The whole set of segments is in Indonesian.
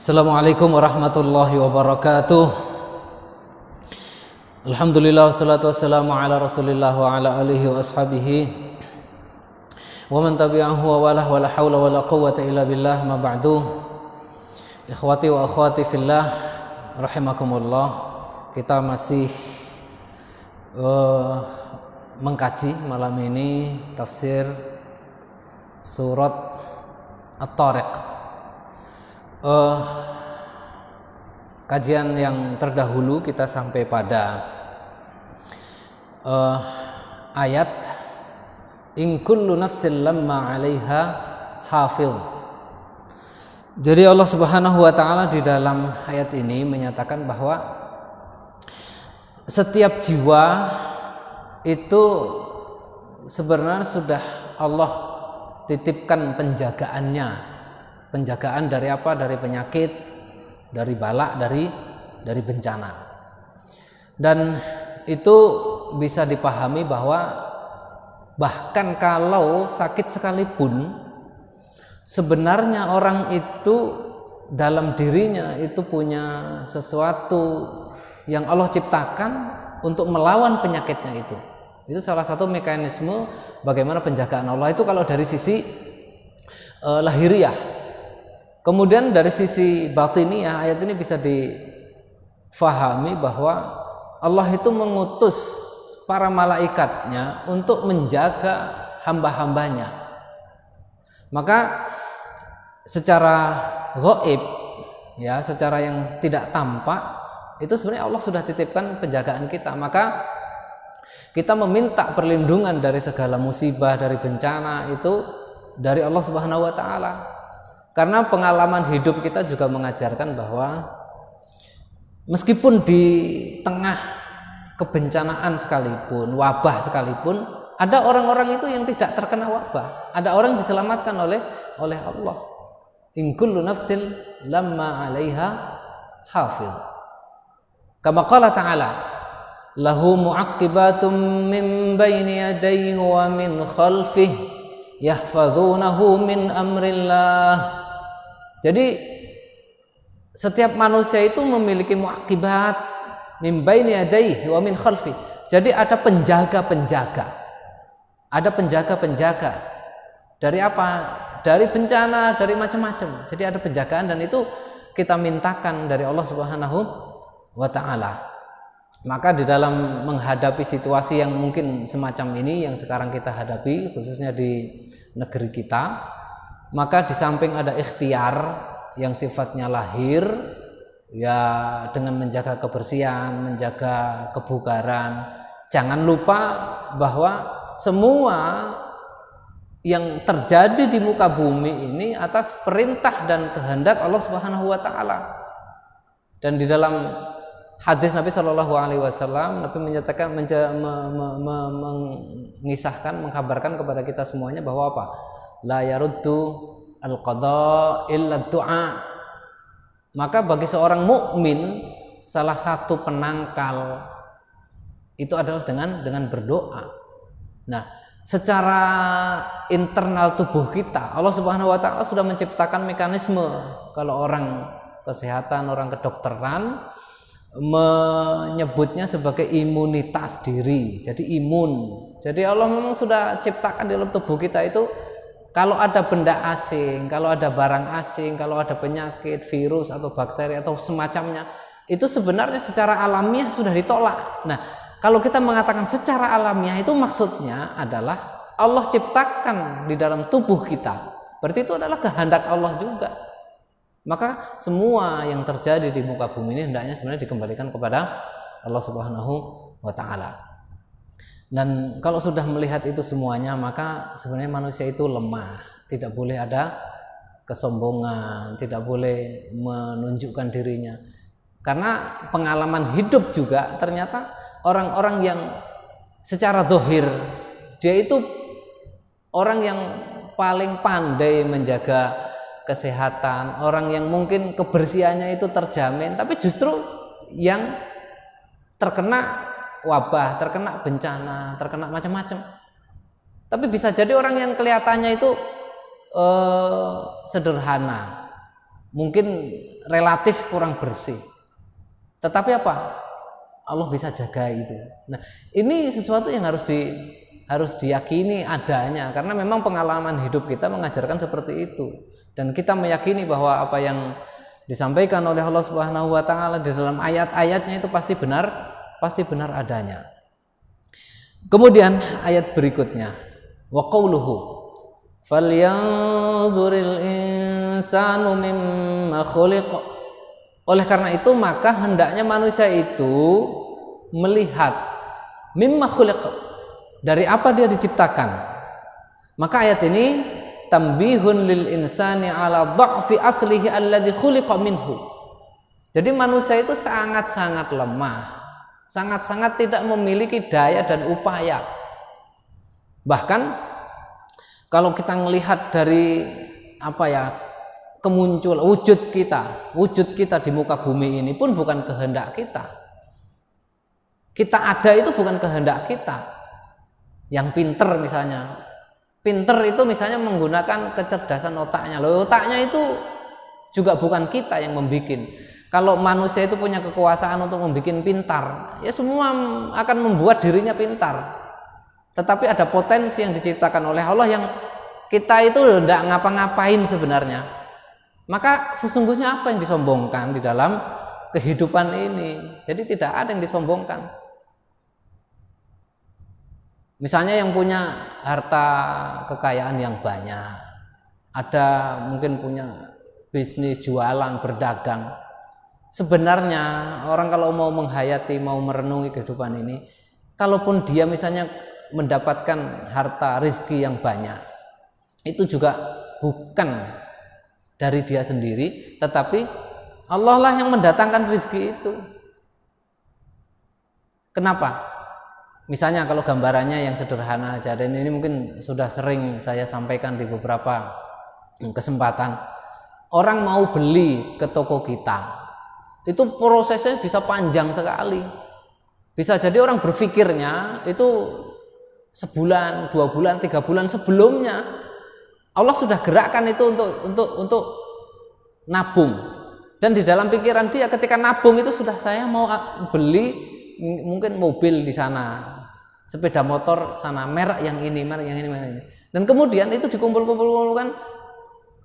Assalamualaikum warahmatullahi wabarakatuh. Alhamdulillah wassalatu wassalamu ala Rasulillah wa ala alihi wa ashabihi wa man tabi'ahu wa walah wa la hawla wa la quwwata illa billah, ma ba'du. Ikhwati wa akhwati fillah rahimakumullah. Kita masih mengkaji malam ini tafsir surat At-Tariq. Kajian yang terdahulu kita sampai pada ayat in kullu nafsin lamma 'alaiha hafiz. Jadi Allah Subhanahu wa taala di dalam ayat ini menyatakan bahwa setiap jiwa itu sebenarnya sudah Allah titipkan penjagaannya. Penjagaan dari apa? Dari penyakit, dari balak, dari bencana. Dan itu bisa dipahami bahwa bahkan kalau sakit sekalipun, sebenarnya orang itu dalam dirinya itu punya sesuatu yang Allah ciptakan untuk melawan penyakitnya itu. Itu salah satu mekanisme bagaimana penjagaan Allah itu kalau dari sisi lahiriah. Kemudian dari sisi batiniyah, ayat ini bisa difahami bahwa Allah itu mengutus para malaikatnya untuk menjaga hamba-hambanya. Maka secara ghaib, ya, secara yang tidak tampak, itu sebenarnya Allah sudah titipkan penjagaan kita. Maka kita meminta perlindungan dari segala musibah, dari bencana itu dari Allah Subhanahu wa taala. Karena pengalaman hidup kita juga mengajarkan bahwa meskipun di tengah kebencanaan sekalipun, wabah sekalipun, ada orang-orang itu yang tidak terkena wabah. Ada orang yang diselamatkan oleh Allah. In kullu nafsin lamma 'alaiha hafiz. Kama qala ta'ala, lahu mu'aqqibatum min baini yadayhi wa min khalfihi yahfazunahu min amrillah. Jadi setiap manusia itu memiliki mu'aqibat min baini yadayhi wa min khalfi. Jadi ada penjaga-penjaga. Ada penjaga-penjaga. Dari apa? Dari bencana, dari macam-macam. Jadi ada penjagaan dan itu kita mintakan dari Allah Subhanahu wa taala. Maka di dalam menghadapi situasi yang mungkin semacam ini yang sekarang kita hadapi, khususnya di negeri kita, maka di samping ada ikhtiar yang sifatnya lahir, ya, dengan menjaga kebersihan, menjaga kebugaran, jangan lupa bahwa semua yang terjadi di muka bumi ini atas perintah dan kehendak Allah Subhanahu wa taala. Dan di dalam hadis Nabi Shallallahu Alaihi Wasallam, Nabi menyatakan, mengisahkan, mengkabarkan kepada kita semuanya bahwa apa? La yaruddu al-qada illa du'a. Maka bagi seorang mukmin salah satu penangkal itu adalah dengan berdoa. Nah, secara internal tubuh kita, Allah Subhanahu wa taala sudah menciptakan mekanisme kalau orang kesehatan, orang kedokteran menyebutnya sebagai imunitas diri. Jadi imun. Jadi Allah memang sudah ciptakan di dalam tubuh kita itu, kalau ada benda asing, kalau ada barang asing, kalau ada penyakit, virus atau bakteri atau semacamnya, itu sebenarnya secara alamiah sudah ditolak. Nah, kalau kita mengatakan secara alamiah itu maksudnya adalah Allah ciptakan di dalam tubuh kita. Berarti itu adalah kehendak Allah juga. Maka semua yang terjadi di muka bumi ini hendaknya sebenarnya dikembalikan kepada Allah Subhanahu wa taala. Dan kalau sudah melihat itu semuanya, maka sebenarnya manusia itu lemah, tidak boleh ada kesombongan, tidak boleh menunjukkan dirinya. Karena pengalaman hidup juga ternyata orang-orang yang secara zahir dia itu orang yang paling pandai menjaga kesehatan, orang yang mungkin kebersihannya itu terjamin, tapi justru yang terkena wabah, terkena bencana, terkena macam-macam. Tapi bisa jadi orang yang kelihatannya itu sederhana, mungkin relatif kurang bersih. Tetapi apa? Allah bisa jaga itu. Nah, ini sesuatu yang harus diyakini adanya, karena memang pengalaman hidup kita mengajarkan seperti itu, dan kita meyakini bahwa apa yang disampaikan oleh Allah Subhanahu wa taala di dalam ayat-ayatnya itu pasti benar adanya. Kemudian ayat berikutnya, wa qauluhu falyanzuril insanu mimma khuliqa. Oleh karena itu maka hendaknya manusia itu melihat mimma khuliqa, dari apa dia diciptakan. Maka ayat ini tambihun lil insani ala dha'fi aslihi alladhi khuliqa minhu. Jadi manusia itu sangat-sangat lemah, sangat-sangat tidak memiliki daya dan upaya. Bahkan kalau kita melihat dari wujud kita di muka bumi ini pun bukan kehendak kita. Kita ada itu bukan kehendak kita. Yang pinter misalnya, itu misalnya menggunakan kecerdasan otaknya. Otaknya itu juga bukan kita yang membuat. Kalau manusia itu punya kekuasaan untuk membuat pintar, ya semua akan membuat dirinya pintar. Tetapi ada potensi yang diciptakan oleh Allah yang kita itu tidak ngapa-ngapain sebenarnya. Maka sesungguhnya apa yang disombongkan di dalam kehidupan ini? Jadi tidak ada yang disombongkan. Misalnya yang punya harta kekayaan yang banyak, ada mungkin punya bisnis jualan, berdagang. Sebenarnya orang kalau mau menghayati, mau merenungi kehidupan ini, kalaupun dia misalnya mendapatkan harta rezeki yang banyak, itu juga bukan dari dia sendiri, tetapi Allah lah yang mendatangkan rezeki itu. Kenapa? Misalnya kalau gambarannya yang sederhana aja, dan ini mungkin sudah sering saya sampaikan di beberapa kesempatan. Orang mau beli ke toko kita, itu prosesnya bisa panjang sekali. Bisa jadi orang berpikirnya itu sebulan, 2 bulan, 3 bulan sebelumnya Allah sudah gerakkan itu untuk nabung, dan di dalam pikiran dia ketika nabung itu sudah, saya mau beli mungkin mobil di sana, sepeda motor sana, merek yang ini, merek yang ini. Dan kemudian itu dikumpulkan,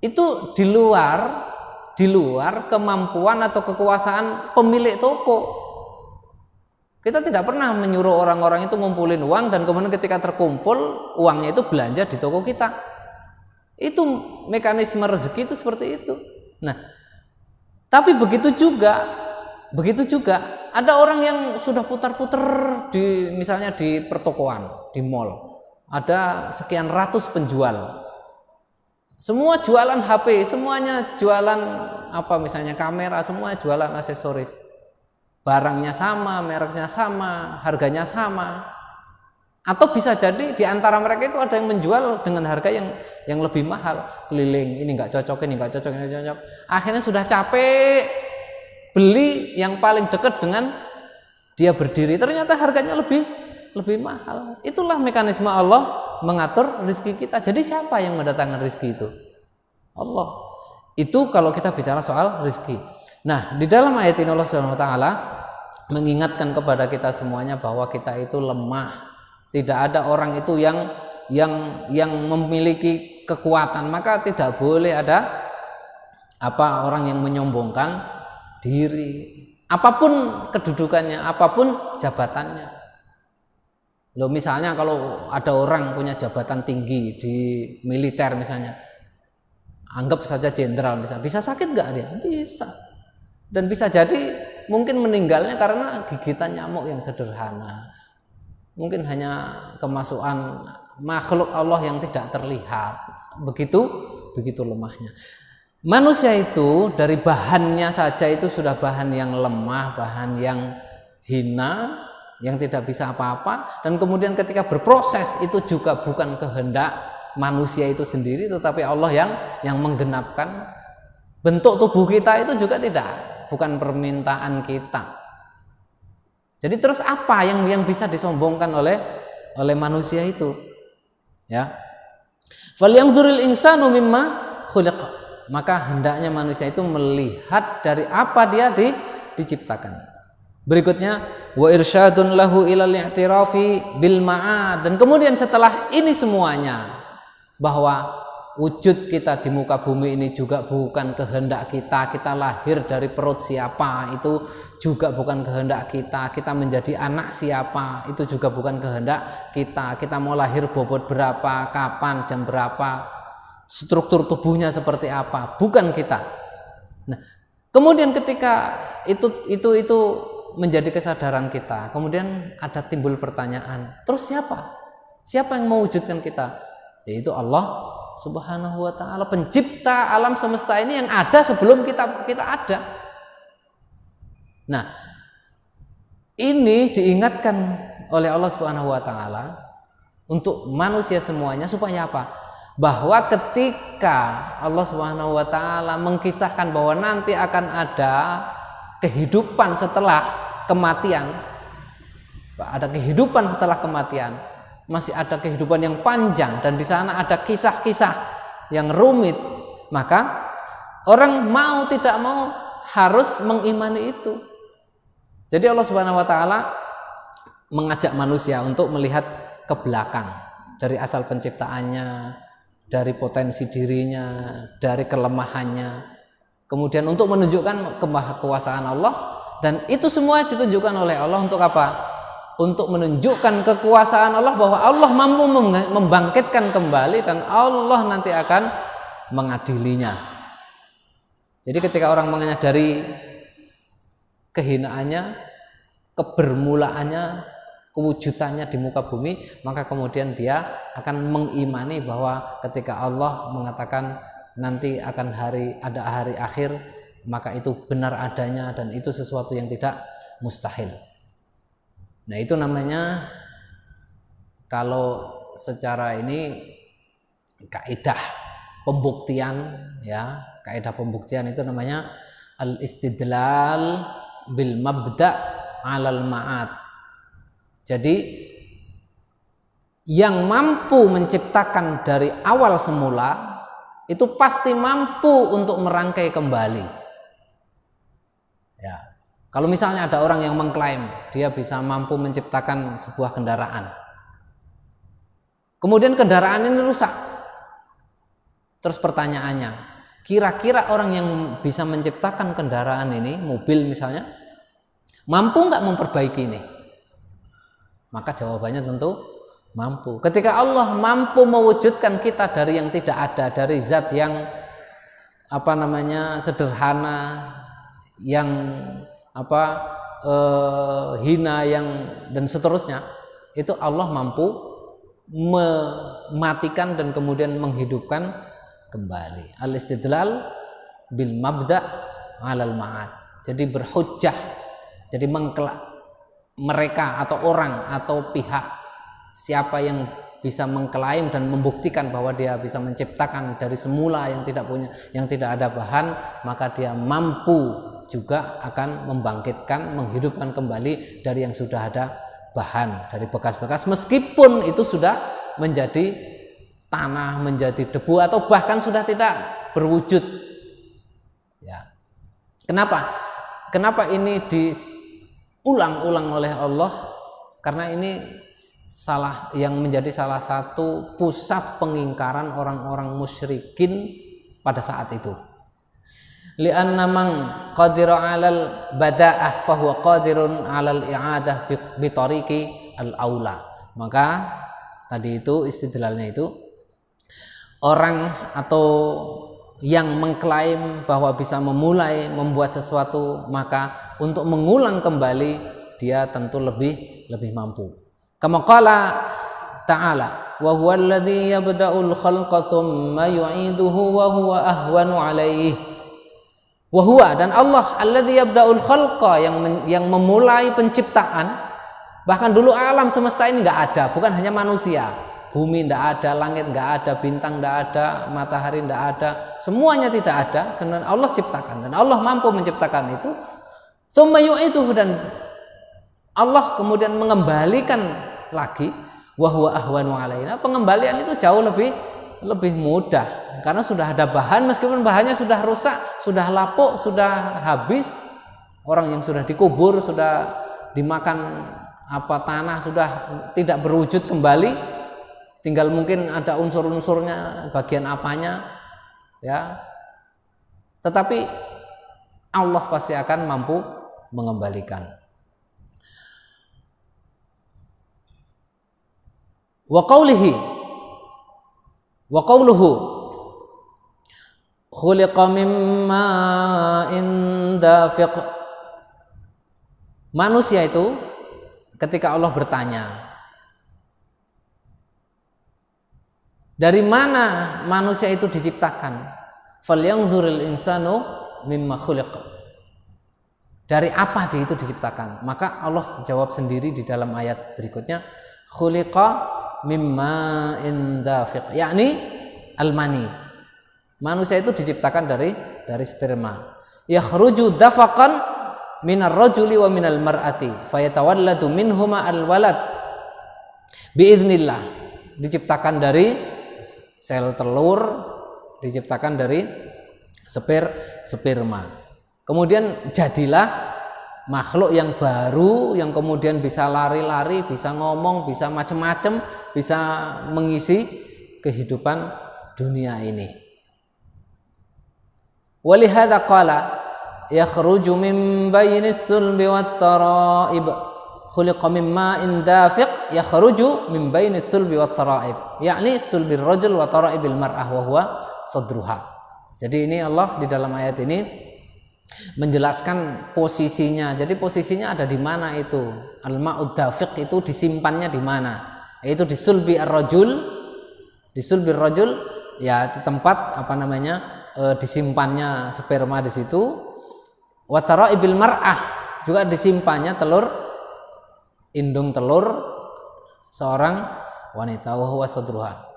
itu di luar kemampuan atau kekuasaan pemilik toko. Kita tidak pernah menyuruh orang-orang itu ngumpulin uang dan kemudian ketika terkumpul uangnya itu belanja di toko kita. Itu mekanisme rezeki itu seperti itu. Nah, tapi begitu juga ada orang yang sudah putar-putar misalnya di pertokoan, di mall, ada sekian ratus penjual, semua jualan HP, semuanya jualan misalnya kamera, semua jualan aksesoris, barangnya sama, mereknya sama, harganya sama. Atau bisa jadi di antara mereka itu ada yang menjual dengan harga yang lebih mahal, keliling, ini nggak cocok, ini nggak cocok, ini nggak cocok. Akhirnya sudah capek beli yang paling dekat dengan dia berdiri, ternyata harganya lebih mahal. Itulah mekanisme Allah mengatur rezeki kita. Jadi siapa yang mendatangkan rezeki itu? Allah. Itu kalau kita bicara soal rezeki. Nah, di dalam ayat ini Allah Subhanahu wa taala mengingatkan kepada kita semuanya bahwa kita itu lemah. Tidak ada orang itu yang memiliki kekuatan, maka tidak boleh ada orang yang menyombongkan diri, apapun kedudukannya, apapun jabatannya. Loh, misalnya kalau ada orang punya jabatan tinggi di militer misalnya, anggap saja jenderal misalnya, bisa sakit nggak dia? Bisa. Dan bisa jadi mungkin meninggalnya karena gigitan nyamuk yang sederhana. Mungkin hanya kemasukan makhluk Allah yang tidak terlihat. Begitu lemahnya. Manusia itu dari bahannya saja itu sudah bahan yang lemah, bahan yang hina, yang tidak bisa apa-apa. Dan kemudian ketika berproses itu juga bukan kehendak manusia itu sendiri, tetapi Allah yang menggenapkan. Bentuk tubuh kita itu juga bukan permintaan kita. Jadi terus apa yang bisa disombongkan oleh manusia itu? Ya. Falyanzuril insanu mimma khuliqa. maka hendaknya manusia itu melihat dari apa dia diciptakan. Berikutnya wa irsyadun lahu ilal i'tirafi bil ma'ad, dan kemudian setelah ini semuanya bahwa wujud kita di muka bumi ini juga bukan kehendak kita, kita lahir dari perut siapa itu juga bukan kehendak kita, kita menjadi anak siapa itu juga bukan kehendak kita, kita mau lahir bobot berapa, kapan, jam berapa, struktur tubuhnya seperti apa, bukan kita. Nah, kemudian ketika itu menjadi kesadaran kita, kemudian ada timbul pertanyaan, terus siapa? Siapa yang mewujudkan kita? Yaitu Allah Subhanahu wa ta'ala, pencipta alam semesta ini yang ada sebelum kita ada. Nah, ini diingatkan oleh Allah Subhanahu wa ta'ala untuk manusia semuanya supaya apa? Bahwa ketika Allah Subhanahu wa ta'ala mengkisahkan bahwa nanti akan ada kehidupan setelah kematian, ada kehidupan setelah kematian, masih ada kehidupan yang panjang, dan di sana ada kisah-kisah yang rumit, maka orang mau tidak mau harus mengimani itu. Jadi Allah Subhanahu wa ta'ala mengajak manusia untuk melihat ke belakang, dari asal penciptaannya, dari potensi dirinya, dari kelemahannya, kemudian untuk menunjukkan kemahakuasaan Allah, dan itu semua ditunjukkan oleh Allah untuk apa? Untuk menunjukkan kekuasaan Allah, bahwa Allah mampu membangkitkan kembali dan Allah nanti akan mengadilinya. Jadi ketika orang menyadari kehinaannya, kebermulaannya, kewujudannya di muka bumi, maka kemudian dia akan mengimani bahwa ketika Allah mengatakan nanti akan ada hari akhir, maka itu benar adanya dan itu sesuatu yang tidak mustahil. Nah, itu namanya, kalau secara ini kaidah pembuktian, ya, kaidah pembuktian itu namanya al-istidlal bil mabda' 'alal ma'ad. Jadi yang mampu menciptakan dari awal semula itu pasti mampu untuk merangkai kembali. Ya. Kalau misalnya ada orang yang mengklaim dia bisa mampu menciptakan sebuah kendaraan, kemudian kendaraan ini rusak, terus pertanyaannya, kira-kira orang yang bisa menciptakan kendaraan ini, mobil misalnya, mampu nggak memperbaiki ini? Maka jawabannya tentu mampu. Ketika Allah mampu mewujudkan kita dari yang tidak ada, dari zat yang sederhana, yang hina, yang dan seterusnya, itu Allah mampu mematikan dan kemudian menghidupkan kembali. Al-istidlal bil mabda' 'alal ma'ad. Jadi berhujjah, jadi mereka atau orang atau pihak siapa yang bisa mengklaim dan membuktikan bahwa dia bisa menciptakan dari semula yang tidak ada bahan, maka dia mampu juga akan membangkitkan, menghidupkan kembali dari yang sudah ada bahan, dari bekas-bekas, meskipun itu sudah menjadi tanah, menjadi debu, atau bahkan sudah tidak berwujud. Ya. Kenapa ini diulang-ulang oleh Allah? Karena ini yang menjadi salah satu pusat pengingkaran orang-orang musyrikin pada saat itu. Li'anna man qadira 'alal bada'ah fa huwa qadirun 'alal i'adah bi tariqi al-aula. Maka tadi itu istidlalnya itu, orang atau yang mengklaim bahwa bisa membuat sesuatu, maka untuk mengulang kembali dia tentu lebih mampu. Kama qala ta'ala, wa huwa alladhi yabda'ul khalqa thumma yu'iduhu wa huwa ahwanu 'alaihi. Wa huwa, dan Allah alladzi yabda'ul khalqa, yang memulai penciptaan. Bahkan dulu alam semesta ini enggak ada, bukan hanya manusia. Bumi enggak ada, langit enggak ada, bintang enggak ada, matahari enggak ada, semuanya tidak ada, karena Allah ciptakan dan Allah mampu menciptakan itu. Tsumma yu'iduhu, dan Allah kemudian mengembalikan lagi. Wa huwa ahwanu alaina, pengembalian itu jauh lebih mudah, karena sudah ada bahan, meskipun bahannya sudah rusak, sudah lapuk, sudah habis, orang yang sudah dikubur, sudah dimakan tanah, sudah tidak berwujud kembali, tinggal mungkin ada unsur-unsurnya, bagian apanya, ya. Tetapi Allah pasti akan mampu mengembalikan. Wa qawluhu khuliqa mimma dafiq. Manusia itu ketika Allah bertanya, dari mana manusia itu diciptakan? Falyanzuril insanu mimma khuliq. Dari apa dia itu diciptakan? Maka Allah jawab sendiri di dalam ayat berikutnya, khuliqa mimma dafiq, yakni al-mani. Manusia itu diciptakan dari sperma. Yakhruju dafaqan minar rajuli wa minal mar'ati fayatawalladu minhuma al-walad biiznillah. Diciptakan dari sel telur, diciptakan dari sperma. Kemudian jadilah makhluk yang baru, yang kemudian bisa lari-lari, bisa ngomong, bisa macam-macam, bisa mengisi kehidupan dunia ini. Walihada qala yakhruju min bainis sulbi wat tara'ib. Khuliqa mimma dafiq yakhruju min bainis sulbi wat tara'ib. Yakni sulbir rajul wa tara'ibil mar'ah wa huwa sadruha. Jadi ini Allah di dalam ayat ini menjelaskan posisinya. Jadi posisinya ada di mana itu? Al-ma'ud dafiq itu disimpannya di mana? Yaitu di sulbi ar-rajul. Di sulbi ar-rajul ya di tempat disimpannya sperma di situ. Wa tara'ibil mar'ah juga disimpannya telur, indung telur seorang wanita, wa huwa sadruha.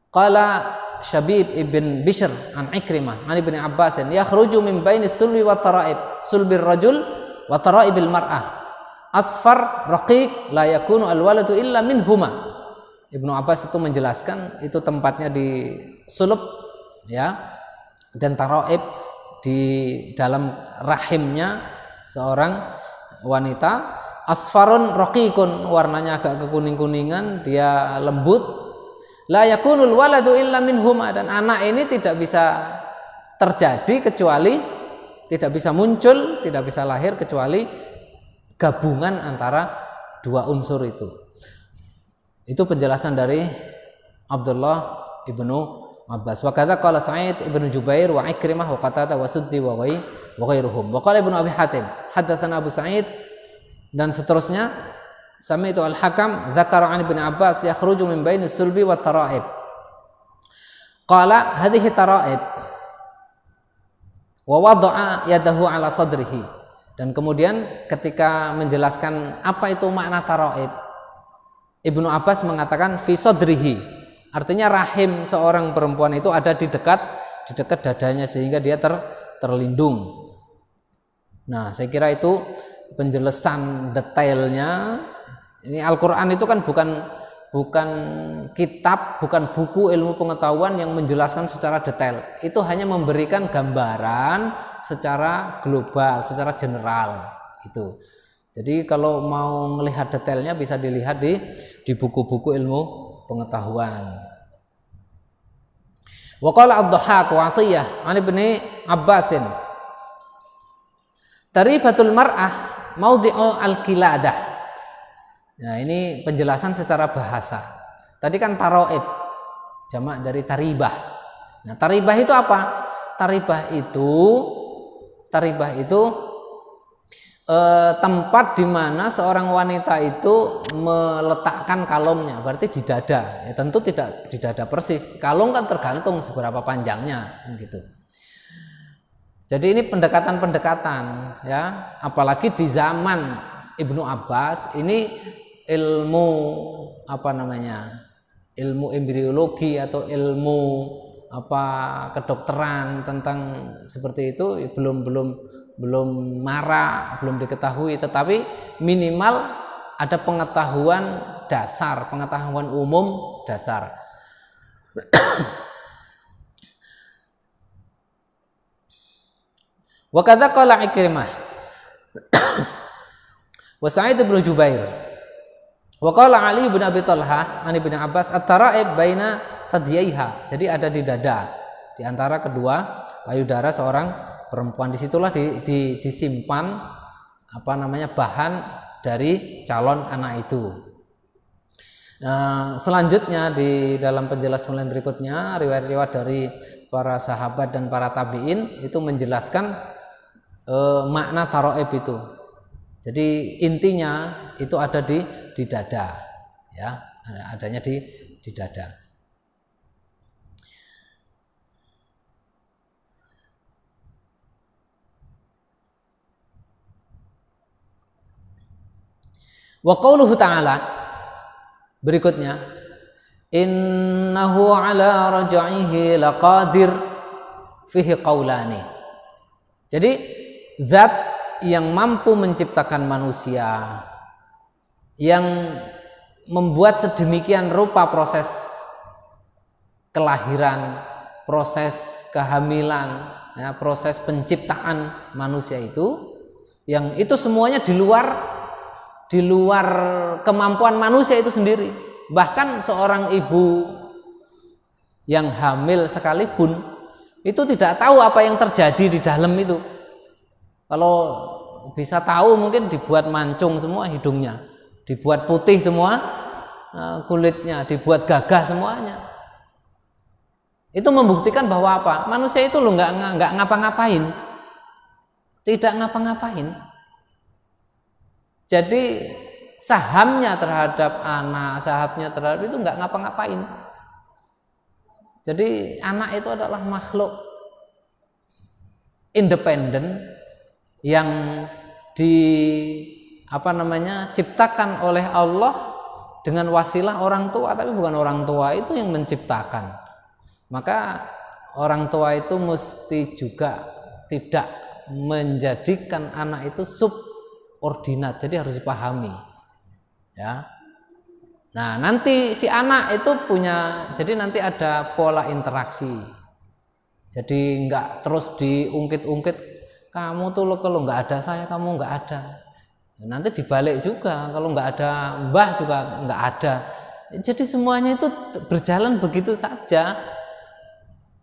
Qala Syabib ibn Bishr an Ikrimah an Ibn Abbas yakhruju min bainis sulbi wa tara'ib, sulbir rajul wa tara'ibil mar'ah asfar raqiq la yakunu al-waladu illa minhuma. Ibnu Abbas itu menjelaskan itu tempatnya di sulb ya, dan tara'ib di dalam rahimnya seorang wanita. Asfarun raqiqun, warnanya agak kekuning-kuningan, dia lembut. La yakunul waladu illa minhuma, dan anak ini tidak bisa terjadi kecuali, tidak bisa muncul, tidak bisa lahir kecuali gabungan antara dua unsur itu. Itu penjelasan dari Abdullah ibnu Abbas. Wa kadza qala Sa'id ibnu Jubair wa Ikrimah wa Qatadah wa Suddi wa ghairuhum. Wa qala Ibnu Abi Hatim haddatsana Abu Sa'id, dan seterusnya. Sami'tu al-Hakam dzakara 'an Ibnu Abbas yakhruju min bainis sulbi wat tara'ib. Qala hadhihi tara'ib wa wada'a yadahu 'ala sadrihi. Dan kemudian ketika menjelaskan apa itu makna tara'ib, Ibnu Abbas mengatakan fi sadrihi. Artinya rahim seorang perempuan itu ada di dekat dadanya sehingga dia terlindung. Nah, saya kira itu penjelasan detailnya. Ini Al-Quran itu kan bukan kitab, bukan buku ilmu pengetahuan yang menjelaskan secara detail. Itu hanya memberikan gambaran secara global, secara general gitu. Jadi kalau mau melihat detailnya bisa dilihat di buku-buku ilmu pengetahuan. Wa qala ad-Dhahhak wa 'Atiyah 'an Ibnu Abbasin taribatul mar'ah maudhi'u al-qiladah. Nah, ini penjelasan secara bahasa. Tadi kan taroib, jamak dari taribah. Nah, taribah itu apa? Taribah itu tempat di mana seorang wanita itu meletakkan kalungnya, berarti di dada. Ya, tentu tidak di dada persis. Kalung kan tergantung seberapa panjangnya, gitu. Jadi ini pendekatan-pendekatan, ya. Apalagi di zaman Ibnu Abbas ini ilmu ilmu embriologi atau ilmu kedokteran tentang seperti itu belum marak, belum diketahui, tetapi minimal ada pengetahuan dasar, pengetahuan umum dasar. Wa kadza qala Ikrimah wa Sa'id bin Jubair wa qala Ali bin Abi Thalhah an Ibnu Abbas at-tara'ib baina sadyaiha. Jadi ada di dada, di antara kedua payudara seorang perempuan. Disitulah disimpan bahan dari calon anak itu. Selanjutnya di dalam penjelasan berikutnya, riwayat-riwayat dari para sahabat dan para tabi'in itu menjelaskan makna taroib itu. Jadi intinya itu ada di dada, ya, adanya di dada. Wa qauluhu ta'ala, berikutnya, innahu ala raj'ihi laqadir, fihi qaulani. Jadi zat yang mampu menciptakan manusia, yang membuat sedemikian rupa proses kelahiran, proses kehamilan, ya, proses penciptaan manusia itu, yang itu semuanya di luar kemampuan manusia itu sendiri. Bahkan seorang ibu yang hamil sekalipun itu tidak tahu apa yang terjadi di dalam itu. Kalau bisa tahu mungkin dibuat mancung semua hidungnya, dibuat putih semua kulitnya, dibuat gagah semuanya. Itu membuktikan bahwa apa? Manusia itu loh nggak ngapa-ngapain, tidak ngapa-ngapain. Jadi sahamnya terhadap anak, sahamnya terhadap itu nggak ngapa-ngapain. Jadi anak itu adalah makhluk independen yang ciptakan oleh Allah dengan wasilah orang tua, tapi bukan orang tua itu yang menciptakan. Maka orang tua itu mesti juga tidak menjadikan anak itu subordinat, jadi harus dipahami, ya. Nah, nanti si anak itu jadi nanti ada pola interaksi. Jadi nggak terus diungkit-ungkit, kamu tuh kalau nggak ada saya, kamu nggak ada. Nanti dibalik juga, kalau nggak ada mbah juga nggak ada. Jadi semuanya itu berjalan begitu saja.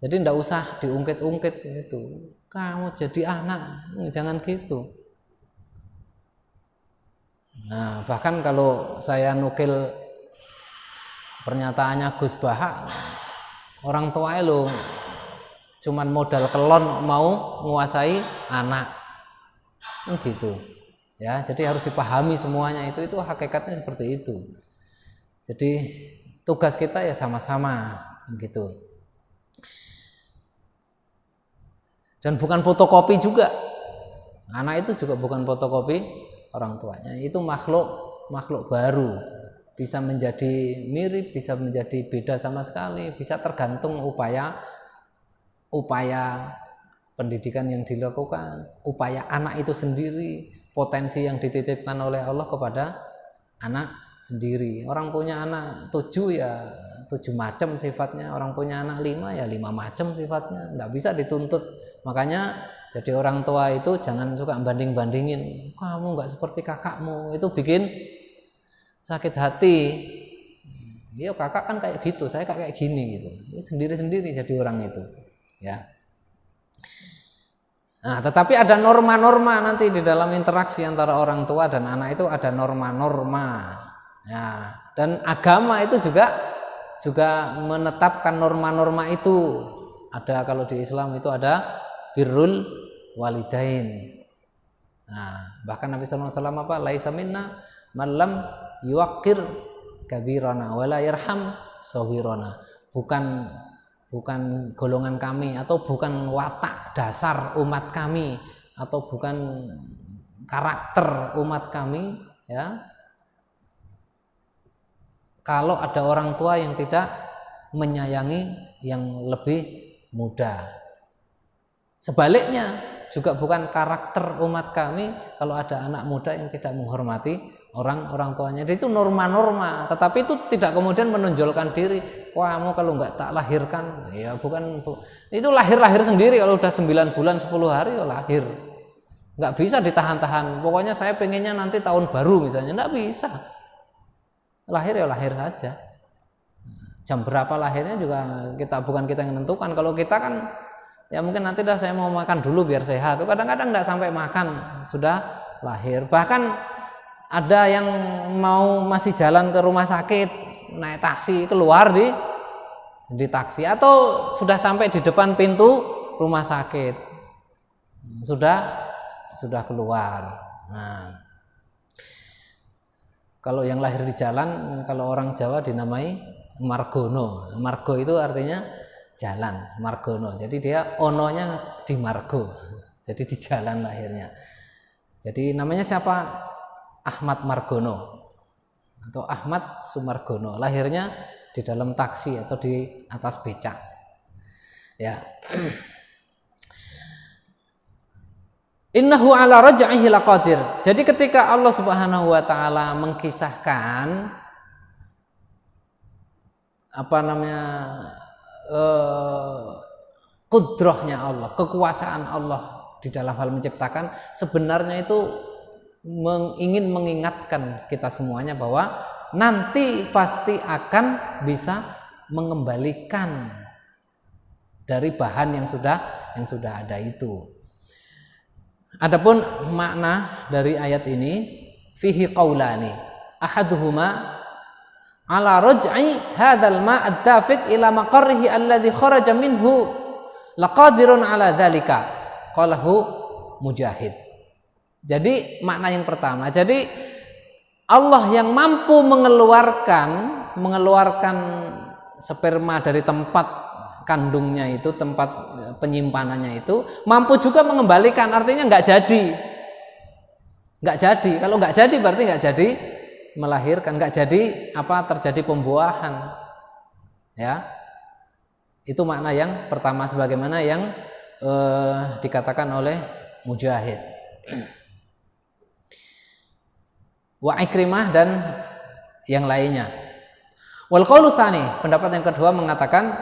Jadi nggak usah diungkit-ungkit gitu. Kamu jadi anak, jangan gitu. Nah, bahkan kalau saya nukil pernyataannya Gus Bahak, orang tuanya loh cuman modal kelon mau menguasai anak, kan gitu, ya. Jadi harus dipahami semuanya itu hakikatnya seperti itu. Jadi tugas kita ya sama-sama, gitu. Dan bukan fotokopi juga, anak itu juga bukan fotokopi orang tuanya. Itu makhluk baru, bisa menjadi mirip, bisa menjadi beda sama sekali, bisa tergantung upaya pendidikan yang dilakukan, upaya anak itu sendiri, potensi yang dititipkan oleh Allah kepada anak sendiri. Orang punya anak 7 ya 7 macam sifatnya, orang punya anak 5 ya 5 macam sifatnya, nggak bisa dituntut. Makanya jadi orang tua itu jangan suka banding-bandingin, kamu nggak seperti kakakmu, itu bikin sakit hati. Ya kakak kan kayak gitu, saya kayak gini gitu, sendiri-sendiri jadi orang itu, ya. Nah, tetapi ada norma-norma nanti di dalam interaksi antara orang tua dan anak itu, ada norma-norma, ya. Dan agama itu juga menetapkan norma-norma itu. Ada, kalau di Islam itu ada birrul walidain. Nah, bahkan Nabi SAW apa? Laisa minna man lam yuwaqqir kabirana wala yarham saghirana. Bukan golongan kami, atau bukan watak dasar umat kami, atau bukan karakter umat kami, ya. Kalau ada orang tua yang tidak menyayangi yang lebih muda. Sebaliknya juga bukan karakter umat kami kalau ada anak muda yang tidak menghormati orang tuanya. Itu norma-norma, tetapi itu tidak kemudian menonjolkan diri. Wah, kamu kalau nggak tak lahirkan, ya bukan itu lahir sendiri. Kalau udah 9 bulan 10 hari ya lahir, nggak bisa ditahan-tahan. Pokoknya saya pengennya nanti tahun baru misalnya, nggak bisa. Lahir ya lahir saja. Jam berapa lahirnya juga bukan kita yang menentukan. Kalau kita kan ya mungkin nanti dah saya mau makan dulu biar sehat. Kadang-kadang nggak sampai makan sudah lahir. Bahkan ada yang mau masih jalan ke rumah sakit naik taksi keluar di taksi, atau sudah sampai di depan pintu rumah sakit sudah keluar. Nah, kalau yang lahir di jalan, kalau orang Jawa dinamai margono. Margo itu artinya jalan, margono. Jadi dia ononya di margo. Jadi di jalan lahirnya. Jadi namanya siapa? Ahmad Margono atau Ahmad Sumargono. Lahirnya di dalam taksi atau di atas becak. Ya. Innahu ala raj'ihi laqadir. Jadi ketika Allah Subhanahu wa taala mengkisahkan kudrahnya Allah, kekuasaan Allah di dalam hal menciptakan, sebenarnya itu ingin mengingatkan kita semuanya bahwa nanti pasti akan bisa mengembalikan dari bahan yang sudah ada itu. Adapun makna dari ayat ini fihi qaulani ahaduhuma ala raj'i hadzal ma' ad-dafiq ila maqarrihi alladhi kharaja minhu laqadirun ala dzalika qalahu Mujahid. Jadi makna yang pertama, jadi Allah yang mampu mengeluarkan sperma dari tempat kandungnya itu, tempat penyimpanannya itu, mampu juga mengembalikan, artinya nggak jadi. Kalau nggak jadi berarti nggak jadi melahirkan, nggak jadi terjadi pembuahan. Ya, itu makna yang pertama sebagaimana yang dikatakan oleh Mujahid, wa Ikrimah dan yang lainnya. Wal qaulu tsani, pendapat yang kedua mengatakan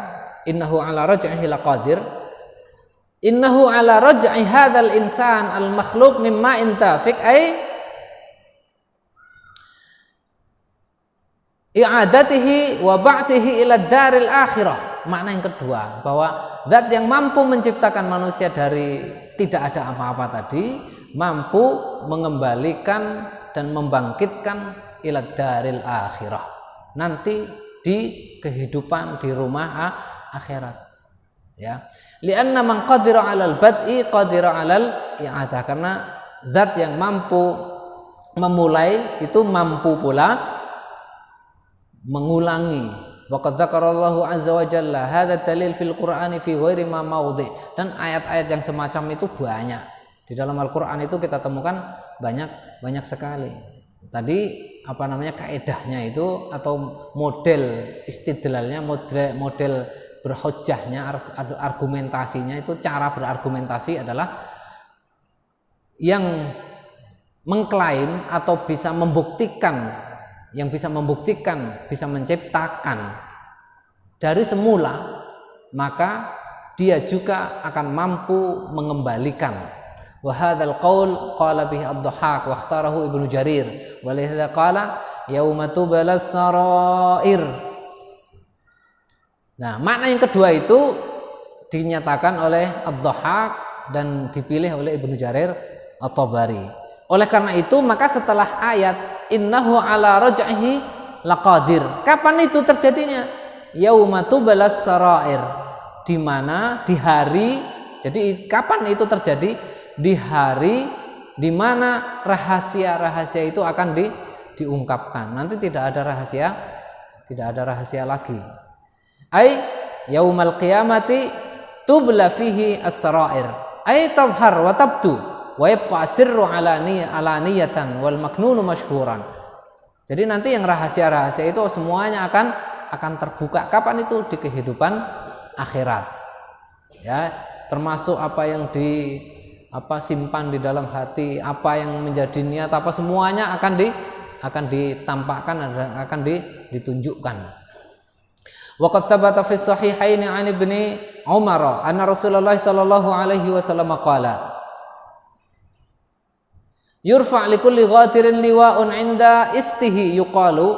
innahu ala raj'ihi laqadir. Innahu ala raj'i hadzal insan al makhluq mimma intafiq ay i'adatihi wa ba'thihi ila daril akhirah. Makna yang kedua, bahwa zat yang mampu menciptakan manusia dari tidak ada apa-apa tadi, mampu mengembalikan dan membangkitkan ila daril akhirah, nanti di kehidupan di rumah akhirat. Ya, lianna man qadira 'alal bad'i qadira 'alal i'adah, karena zat yang mampu memulai itu mampu pula mengulangi. Waqad dzakarallahu azza wa jalla hadza dalil fil Qur'ani fi ghairi ma maudhi, dan ayat-ayat yang semacam itu banyak di dalam Al-Qur'an itu kita temukan banyak sekali. Tadi kaedahnya itu atau model istidlalnya, model berhujjahnya, argumentasinya itu, cara berargumentasi adalah yang mengklaim atau bisa membuktikan, bisa menciptakan dari semula, maka dia juga akan mampu mengembalikan. Wa hadzal qaul qala bihi ad-Dhahhak wa ikhtarahu Ibnu Jarir wa lidza qala yauma tubalas sarair. Nah, makna yang kedua itu dinyatakan oleh ad-Dhahhak dan dipilih oleh Ibnu Jarir at-Tabari. Oleh karena itu, maka setelah ayat innahu ala raj'ihi laqadir, kapan itu terjadinya? Yauma tubalas sarair, di mana di hari. Jadi kapan itu terjadi? Di hari di mana rahasia-rahasia itu akan diungkapkan. Nanti tidak ada rahasia lagi. Ai yaumal qiyamati tubla fihi as-sarair, ai tadhhar wa tabdu wa yabqa sirru alaniyatan wal maknunu masyhuran. Jadi nanti yang rahasia-rahasia itu semuanya akan terbuka. Kapan itu? Di kehidupan akhirat. Ya, termasuk apa yang simpan di dalam hati, apa yang menjadi niat, apa semuanya akan ditampakkan, akan ditunjukkan. Wa qad thabata fi sahihaini 'an Ibni Umar anna Rasulullah sallallahu alaihi wasallam qala yurfa' li kulli ghatirin liwa'un 'inda istihi yuqalu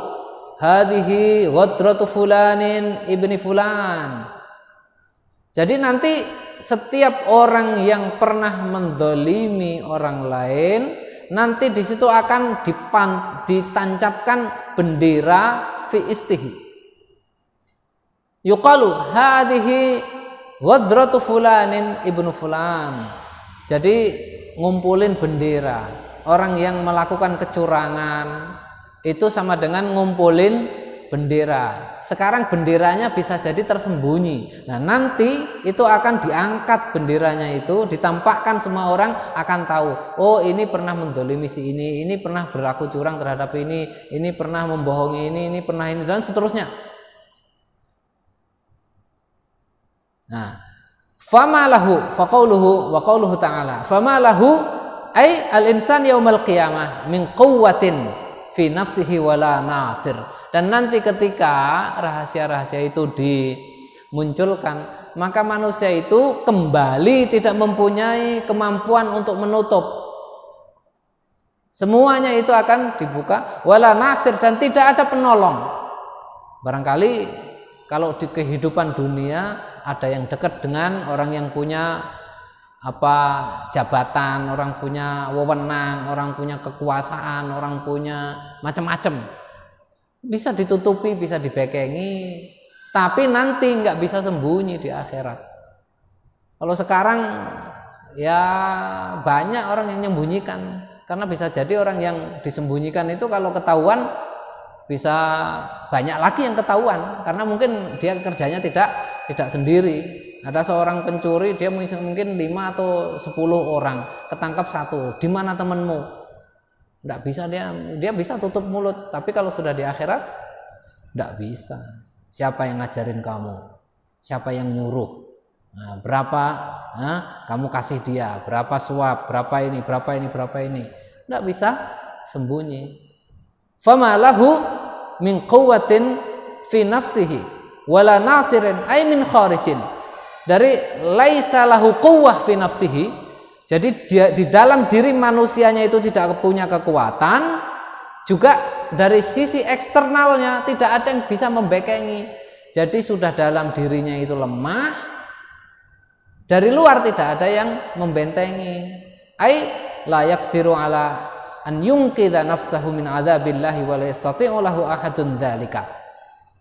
hadhihi ghadratu fulanin ibni fulan. Jadi nanti setiap orang yang pernah mendolimi orang lain, nanti di situ akan ditancapkan bendera fi istihi. Yuqalu hadhihi ghadratu fulanin ibnu fulan. Jadi ngumpulin bendera. Orang yang melakukan kecurangan itu sama dengan ngumpulin bendera. Sekarang benderanya bisa jadi tersembunyi. Nah, nanti itu akan diangkat benderanya itu, ditampakkan, semua orang akan tahu. Oh, ini pernah mendolimi si ini pernah berlaku curang terhadap ini pernah membohongi ini pernah ini, dan seterusnya. Nah, fama lahu faqauluhu wa qauluhu ta'ala fama lahu ay al-insan yaumal qiyamah min quwwatin fi nafsihi wala nasir. Dan nanti ketika rahasia-rahasia itu dimunculkan, maka manusia itu kembali tidak mempunyai kemampuan untuk menutup. Semuanya itu akan dibuka, wala nasir, dan tidak ada penolong. Barangkali kalau di kehidupan dunia ada yang dekat dengan orang yang punya jabatan, orang punya wewenang, orang punya kekuasaan, orang punya macam-macam. Bisa ditutupi, bisa dibekengi, tapi nanti nggak bisa sembunyi di akhirat. Kalau sekarang ya banyak orang yang menyembunyikan, karena bisa jadi orang yang disembunyikan itu kalau ketahuan bisa banyak lagi yang ketahuan, karena mungkin dia kerjanya tidak sendiri. Ada seorang pencuri, dia mungkin 5 atau 10 orang, ketangkap 1. Di mana temanmu? Tidak bisa, dia bisa tutup mulut, tapi kalau sudah di akhirat tidak bisa. Siapa yang ngajarin kamu? Siapa yang nyuruh? Nah, berapa kamu kasih dia? Berapa suap? Berapa ini? Tidak bisa sembunyi. Fama lahu min quwwatin fi nafsihi wala nasirin ay min kharijin. Dari laisa lahu quwwah fi nafsihi. Jadi di dalam diri manusianya itu tidak punya kekuatan, juga dari sisi eksternalnya tidak ada yang bisa membekengi. Jadi sudah dalam dirinya itu lemah, dari luar tidak ada yang membentengi. Ai la yaqdiru ala an yunqidha nafsahu min adzabillahi wa la yastati'u lahu ahadun dzalika.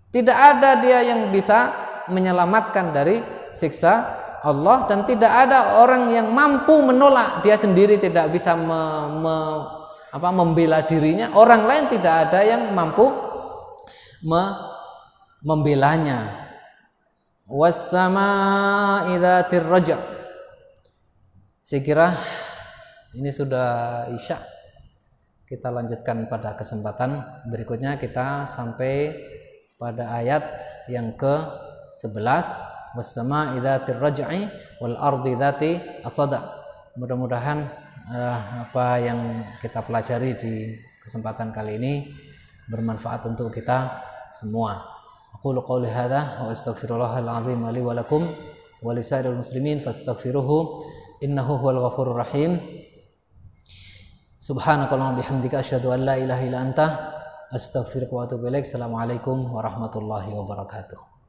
Tidak ada dia yang bisa menyelamatkan dari siksa Allah, dan tidak ada orang yang mampu menolak. Dia sendiri tidak bisa membela dirinya, orang lain tidak ada yang mampu membelanya. Was-samaa'i dzatir raja'. Saya kira ini sudah Isya. Kita lanjutkan pada kesempatan berikutnya. Kita sampai pada ayat yang ke-11. Was-samaa'i dzatir raj'i wal ardi dzati as-sada'. Mudah-mudahan apa yang kita pelajari di kesempatan kali ini bermanfaat untuk kita semua. Aqulu qouli hadza wa astaghfirullahal azim li wa lakum wa lisairil muslimin fastaghfiruhu innahu huwal ghafurur rahim. Subhanakallahumma bihamdika asyhadu an la ilaha illa anta astaghfiruka wa atubu ilaik. Assalamualaikum warahmatullahi wabarakatuh.